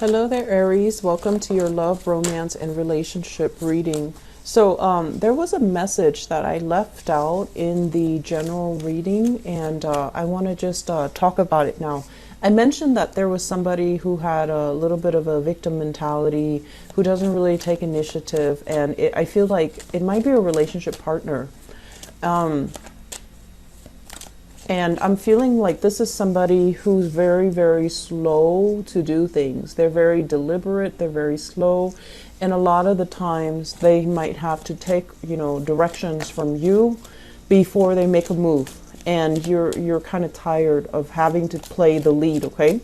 Hello there, Aries. Welcome to your love, romance, and relationship reading. So there was a message that I left out in the general reading, and I want to just talk about it now. I mentioned that there was somebody who had a little bit of a victim mentality, who doesn't really take initiative, and I feel like it might be a relationship partner. And I'm feeling like this is somebody who's very, very slow to do things. They're very deliberate, they're very slow. And a lot of the times they might have to take, directions from you before they make a move. And you're kind of tired of having to play the lead, okay?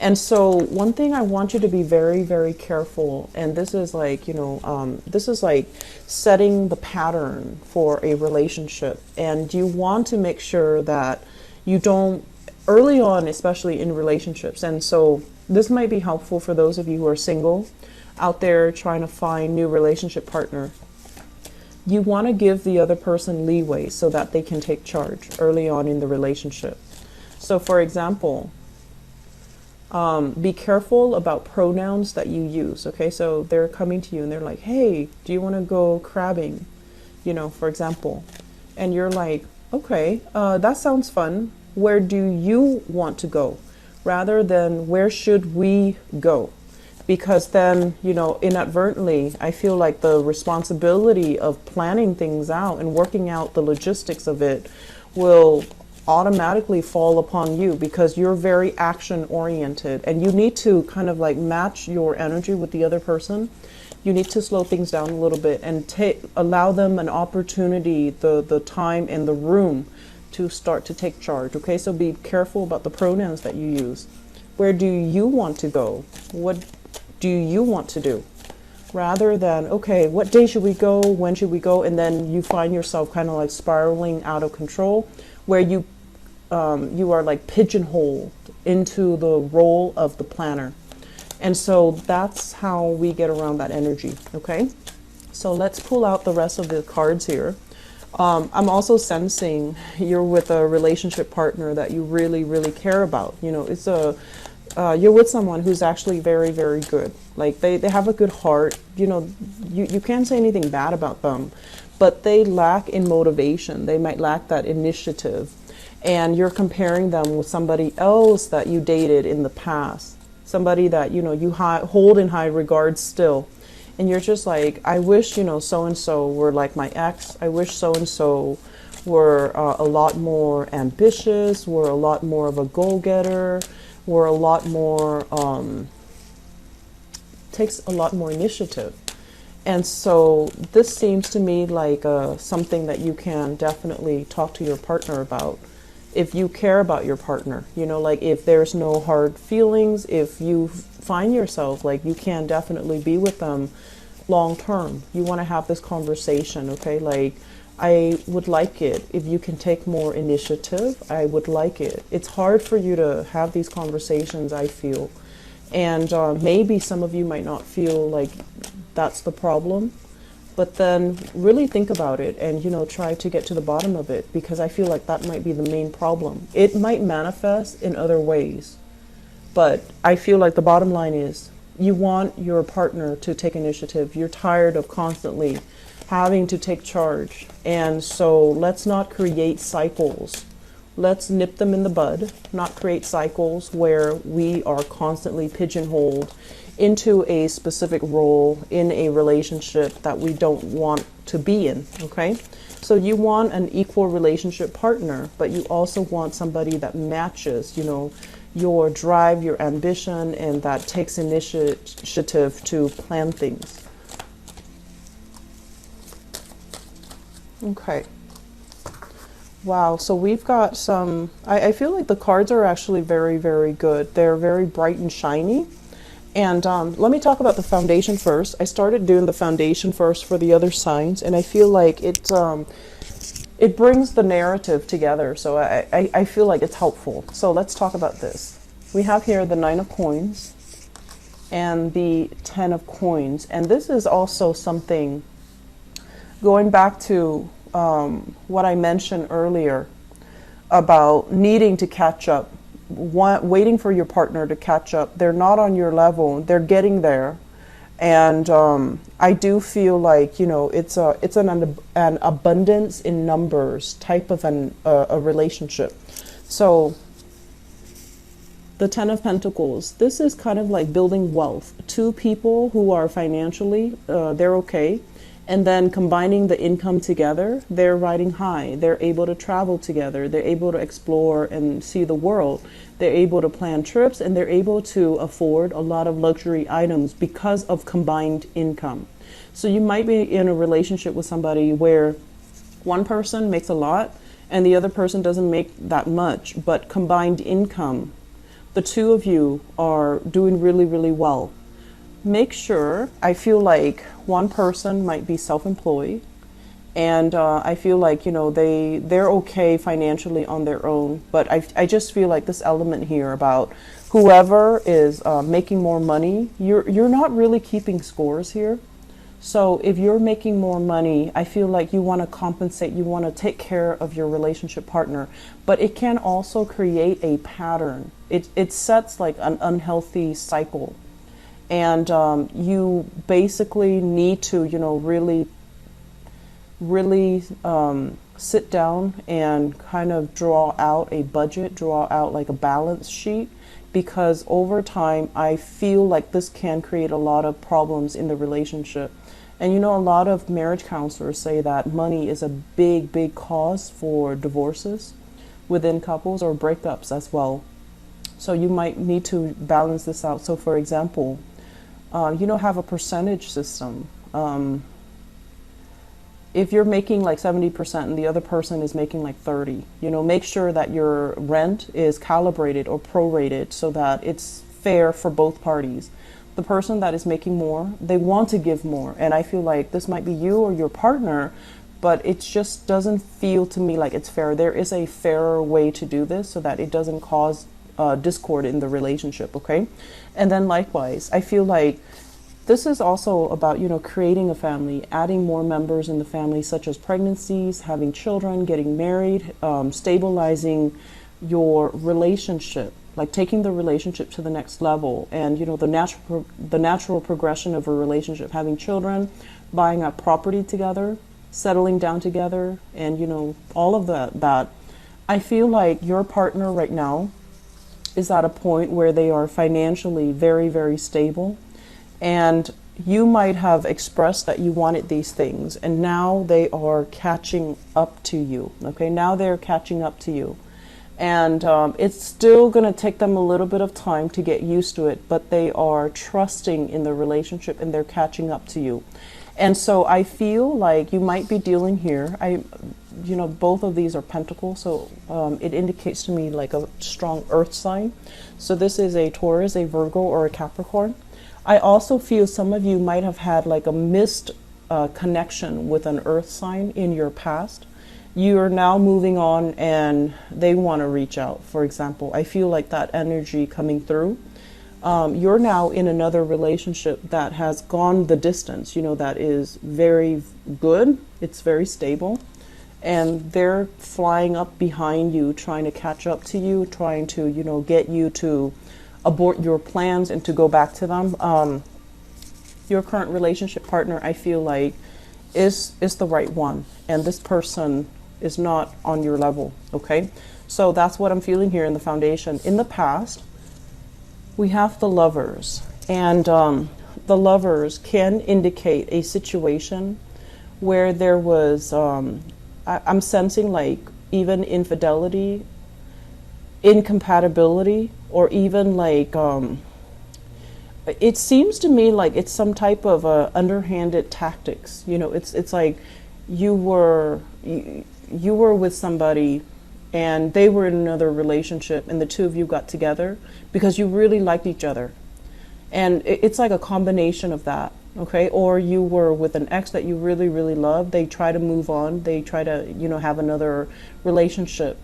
And so one thing I want you to be very, very careful, and this is like, this is like setting the pattern for a relationship. And you want to make sure that you don't, early on, especially in relationships. And so this might be helpful for those of you who are single out there trying to find new relationship partner. You want to give the other person leeway so that they can take charge early on in the relationship. So for example, be careful about pronouns that you use. Okay, so they're coming to you and they're like, hey, do you want to go crabbing? For example. And you're like, okay, that sounds fun. Where do you want to go? Rather than where should we go? Because then, inadvertently, I feel like the responsibility of planning things out and working out the logistics of it will automatically fall upon you, because you're very action oriented and you need to kind of like match your energy with the other person. You need to slow things down a little bit and allow them an opportunity, the time and the room to start to take charge. Okay, so be careful about the pronouns that you use. Where do you want to go? What do you want to do? Rather than, okay, what day should we go? When should we go? And then you find yourself kind of like spiraling out of control, where you are like pigeonholed into the role of the planner. And so that's how we get around that energy. Okay, so let's pull out the rest of the cards here. I'm also sensing you're with a relationship partner that you really, really care about. It's you're with someone who's actually very, very good. Like they have a good heart. You can't say anything bad about them, but they lack in motivation. They might lack that initiative. And you're comparing them with somebody else that you dated in the past, somebody that you hold in high regard still. And you're just like, I wish so and so were like my ex. I wish so and so were a lot more ambitious, were a lot more of a go-getter, were a lot more takes a lot more initiative. And so this seems to me like something that you can definitely talk to your partner about. If you care about your partner, like if there's no hard feelings, if you find yourself like you can definitely be with them long term, you want to have this conversation. Okay, like I would like it if you can take more initiative. I would like it. It's hard for you to have these conversations, I feel. And maybe some of you might not feel like that's the problem. But then really think about it and, try to get to the bottom of it, because I feel like that might be the main problem. It might manifest in other ways, but I feel like the bottom line is you want your partner to take initiative. You're tired of constantly having to take charge. And so let's not create cycles. Let's nip them in the bud, not create cycles where we are constantly pigeonholed into a specific role in a relationship that we don't want to be in. Okay, so you want an equal relationship partner, but you also want somebody that matches your drive, your ambition, and that takes initiative to plan things. Okay, wow, so we've got some, I feel like the cards are actually very, very good. They're very bright and shiny. And let me talk about the foundation first. I started doing the foundation first for the other signs, and I feel like it brings the narrative together. So I feel like it's helpful. So let's talk about this. We have here the 9 of coins and the 10 of coins. And this is also something going back to what I mentioned earlier about needing to catch up waiting for your partner to catch up. They're not on your level. They're getting there. And I do feel like, you know, it's an abundance in numbers type of a relationship. So the Ten of Pentacles, this is kind of like building wealth. Two people who are financially, they're okay. And then combining the income together, they're riding high. They're able to travel together. They're able to explore and see the world. They're able to plan trips, and they're able to afford a lot of luxury items because of combined income. So you might be in a relationship with somebody where one person makes a lot and the other person doesn't make that much, but combined income, the two of you are doing really, really well. Make sure, I feel like one person might be self-employed, and I feel like, you know, they're okay financially on their own, but I just feel like this element here about whoever is making more money, you're not really keeping scores here. So if you're making more money, I feel like you want to compensate, you want to take care of your relationship partner, but it can also create a pattern. It sets like an unhealthy cycle. And you basically need to, you know, really sit down and kind of draw out a budget, draw out like a balance sheet, because over time, I feel like this can create a lot of problems in the relationship. And, you know, a lot of marriage counselors say that money is a big, big cause for divorces within couples or breakups as well. So you might need to balance this out. So, for example, you know, have a percentage system. If you're making like 70% and the other person is making like 30, you know, make sure that your rent is calibrated or prorated so that it's fair for both parties. The person that is making more, they want to give more. And I feel like this might be you or your partner, but it just doesn't feel to me like it's fair. There is a fairer way to do this so that it doesn't cause discord in the relationship, okay? And then likewise, I feel like this is also about, you know, creating a family, adding more members in the family, such as pregnancies, having children, getting married, stabilizing your relationship, like taking the relationship to the next level. And, you know, the natural progression of a relationship, having children, buying a property together, settling down together, and, you know, all of that. I feel like your partner right now is at a point where they are financially very, very stable. And you might have expressed that you wanted these things, and now they are catching up to you. Okay, now they're catching up to you. And it's still going to take them a little bit of time to get used to it, but they are trusting in the relationship and they're catching up to you. And so I feel like you might be dealing here. You know, both of these are pentacles, so it indicates to me like a strong earth sign. So this is a Taurus, a Virgo, or a Capricorn. I also feel some of you might have had like a missed connection with an earth sign in your past. You are now moving on and they want to reach out, for example. I feel like that energy coming through. You're now in another relationship that has gone the distance, you know, that is very good. It's very stable. And they're flying up behind you, trying to catch up to you, trying to, you know, get you to abort your plans and to go back to them. Your current relationship partner, I feel like, is the right one. And this person is not on your level, okay? So that's what I'm feeling here in the foundation. In the past, we have the Lovers. And the Lovers can indicate a situation where there was... I'm sensing like even infidelity, incompatibility, or even like it seems to me like it's some type of underhanded tactics. You know, it's like you were with somebody and they were in another relationship and the two of you got together because you really liked each other, and it's like a combination of that. Okay, or you were with an ex that you really, really love. They try to move on. They try to, you know, have another relationship.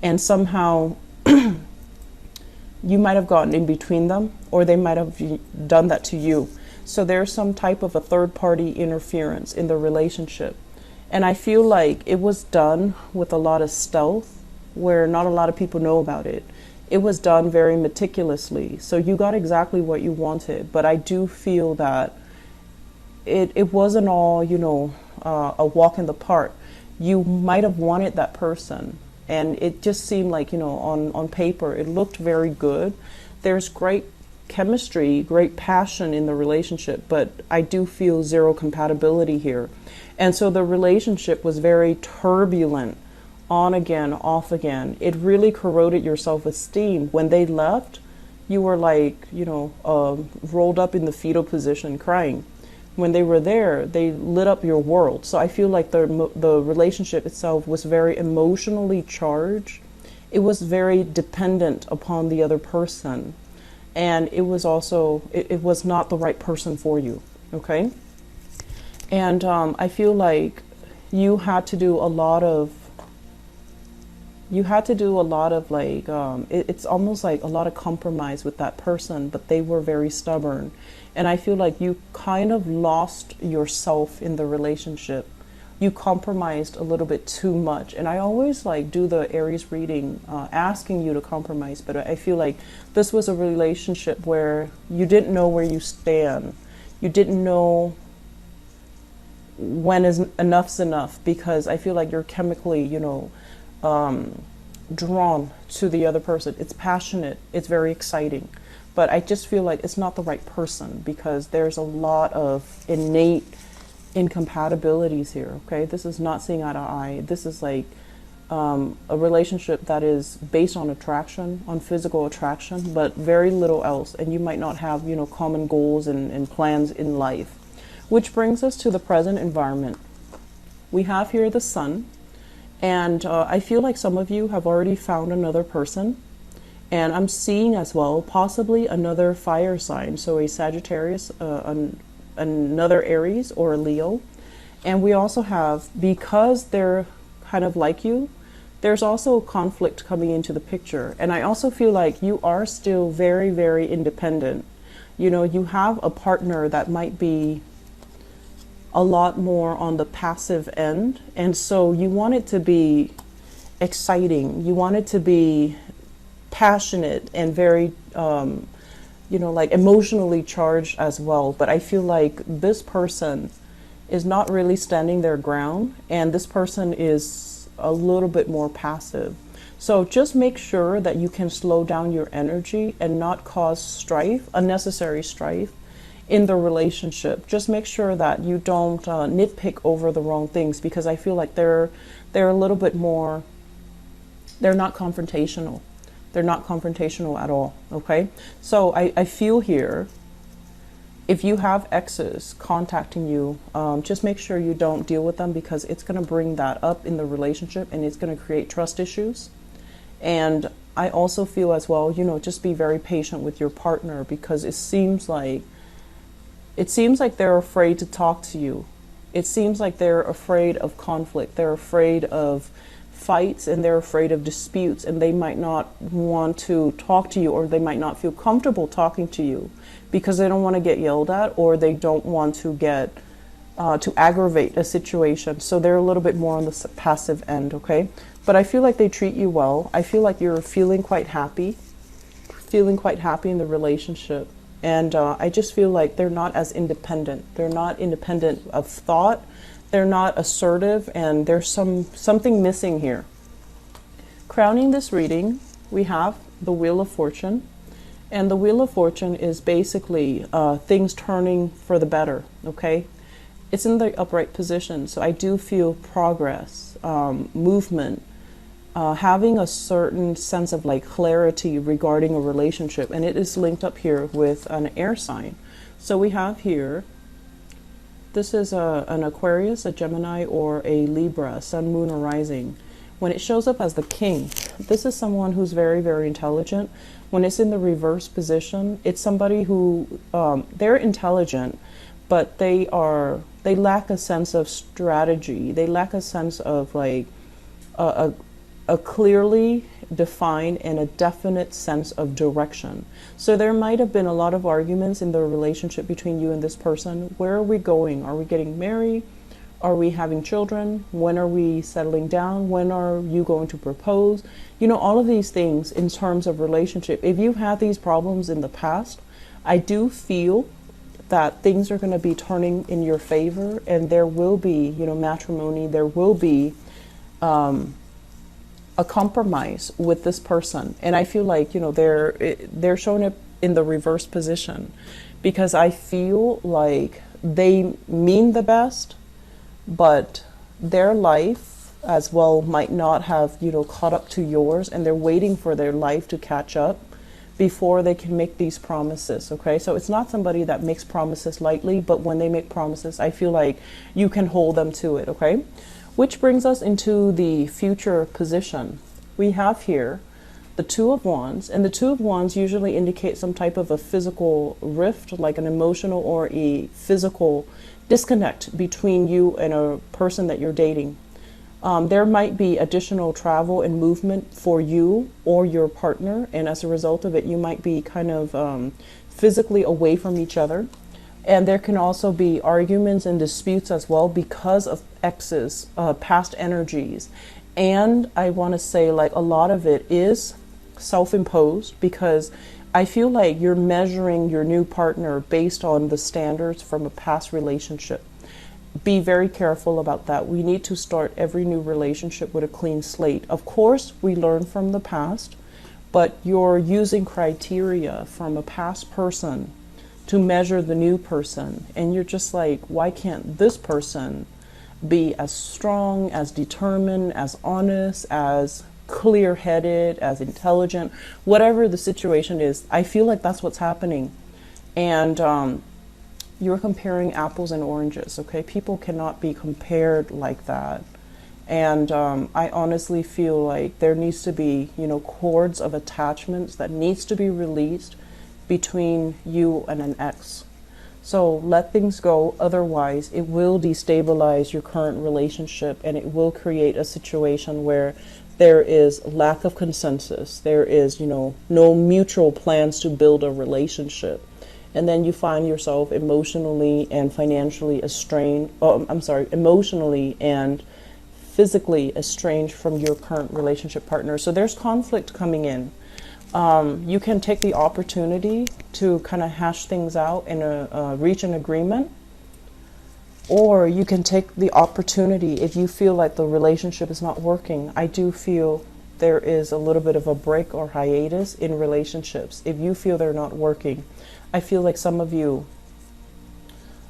And somehow you might have gotten in between them, or they might have done that to you. So there's some type of a third party interference in the relationship. And I feel like it was done with a lot of stealth, where not a lot of people know about it. it was done very meticulously. So you got exactly what you wanted. But I do feel that it wasn't all, a walk in the park. You might have wanted that person, and it just seemed like, on paper, it looked very good. There's great chemistry, great passion in the relationship, but I do feel zero compatibility here. And so the relationship was very turbulent, on again, off again. It really corroded your self-esteem. When they left, you were like, rolled up in the fetal position crying. When they were there, they lit up your world. So I feel like the relationship itself was very emotionally charged. It was very dependent upon the other person. And it was also, it was not the right person for you, okay? And I feel like you had to do a lot of like, it's almost like a lot of compromise with that person, but they were very stubborn. And I feel like you kind of lost yourself in the relationship. You compromised a little bit too much. And I always like do the Aries reading, asking you to compromise, but I feel like this was a relationship where you didn't know where you stand. You didn't know when enough's enough, because I feel like you're chemically, drawn to the other person. It's passionate, it's very exciting, but I just feel like it's not the right person, because there's a lot of innate incompatibilities here, okay? This is not seeing eye to eye. This is like a relationship that is based on attraction, on physical attraction, but very little else, and you might not have, common goals and plans in life. Which brings us to the present environment. We have here the sun, and I feel like some of you have already found another person, and I'm seeing as well possibly another fire sign, so a Sagittarius, another Aries, or a Leo. And we also have, because they're kind of like you, there's also conflict coming into the picture. And I also feel like you are still very, very independent. You have a partner that might be a lot more on the passive end, and so you want it to be exciting, you want it to be passionate and very like emotionally charged as well. But I feel like this person is not really standing their ground, and this person is a little bit more passive. So just make sure that you can slow down your energy and not cause strife, unnecessary strife, in the relationship. Just make sure that you don't nitpick over the wrong things, because I feel like they're a little bit more, they're not confrontational. They're not confrontational at all, okay? So I feel here, if you have exes contacting you, just make sure you don't deal with them, because it's going to bring that up in the relationship, and it's going to create trust issues. And I also feel as well, just be very patient with your partner, because it seems like they're afraid to talk to you. It seems like they're afraid of conflict. They're afraid of fights, and they're afraid of disputes, and they might not want to talk to you, or they might not feel comfortable talking to you because they don't want to get yelled at, or they don't want to get to aggravate a situation. So they're a little bit more on the passive end, okay? But I feel like they treat you well. I feel like you're feeling quite happy in the relationship. And I just feel like they're not as independent. They're not independent of thought. They're not assertive, and there's something missing here. Crowning this reading, we have the Wheel of Fortune. And the Wheel of Fortune is basically things turning for the better, okay? It's in the upright position, so I do feel progress, movement, having a certain sense of like clarity regarding a relationship, and it is linked up here with an air sign. So we have here, this is an Aquarius, a Gemini, or a Libra, Sun, Moon, or Rising. When it shows up as the King, this is someone who's very, very intelligent. When it's in the reverse position, it's somebody who, they're intelligent, but they lack a sense of strategy. They lack a sense of like a clearly defined and a definite sense of direction. So there might have been a lot of arguments in the relationship between you and this person. Where are we going? Are we getting married? Are we having children? When are we settling down? When are you going to propose? You know, all of these things in terms of relationship. If you've had these problems in the past, I do feel that things are going to be turning in your favor, and there will be, you know, matrimony. There will be a compromise with this person. And I feel like, you know, they're showing up in the reverse position, because I feel like they mean the best, but their life as well might not have, you know, caught up to yours, and they're waiting for their life to catch up before they can make these promises. Okay, so it's not somebody that makes promises lightly, but when they make promises, I feel like you can hold them to it. Okay, which brings us into the future position. We have here the Two of Wands, and the Two of Wands usually indicate some type of a physical rift, like an emotional or a physical disconnect between you and a person that you're dating. There might be additional travel and movement for you or your partner, and as a result of it, you might be kind of physically away from each other. And there can also be arguments and disputes as well because of exes, past energies. And I want to say, like, a lot of it is self-imposed, because I feel like you're measuring your new partner based on the standards from a past relationship. Be very careful about that. We need to start every new relationship with a clean slate. Of course, we learn from the past, but you're using criteria from a past person to measure the new person. And you're just like, why can't this person be as strong, as determined, as honest, as clear-headed, as intelligent, whatever the situation is? I feel like that's what's happening. And you're comparing apples and oranges, okay? People cannot be compared like that. And I honestly feel like there needs to be, you know, cords of attachments that needs to be released between you and an ex. So let things go, otherwise it will destabilize your current relationship, and it will create a situation where there is lack of consensus. There is, you know, no mutual plans to build a relationship. And then you find yourself emotionally and financially estranged, emotionally and physically estranged from your current relationship partner. So there's conflict coming in. You can take the opportunity to kind of hash things out and reach an agreement. Or you can take the opportunity, if you feel like the relationship is not working. I do feel there is a little bit of a break or hiatus in relationships. If you feel they're not working, I feel like some of you,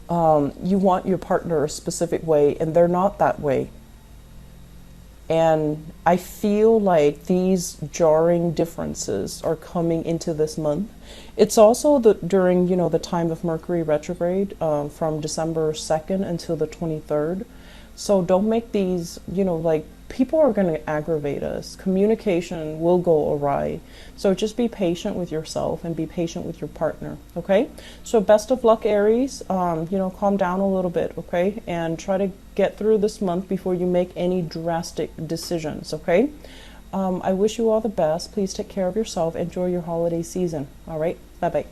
you want your partner a specific way, and they're not that way. And I feel like these jarring differences are coming into this month. It's also during, you know, the time of Mercury retrograde, from December 2nd until the 23rd. So don't make these, you know, like, people are going to aggravate us. Communication will go awry. So just be patient with yourself and be patient with your partner, okay? So best of luck, Aries. You know, calm down a little bit, okay? And try to get through this month before you make any drastic decisions, okay? I wish you all the best. Please take care of yourself. Enjoy your holiday season. All right? Bye-bye.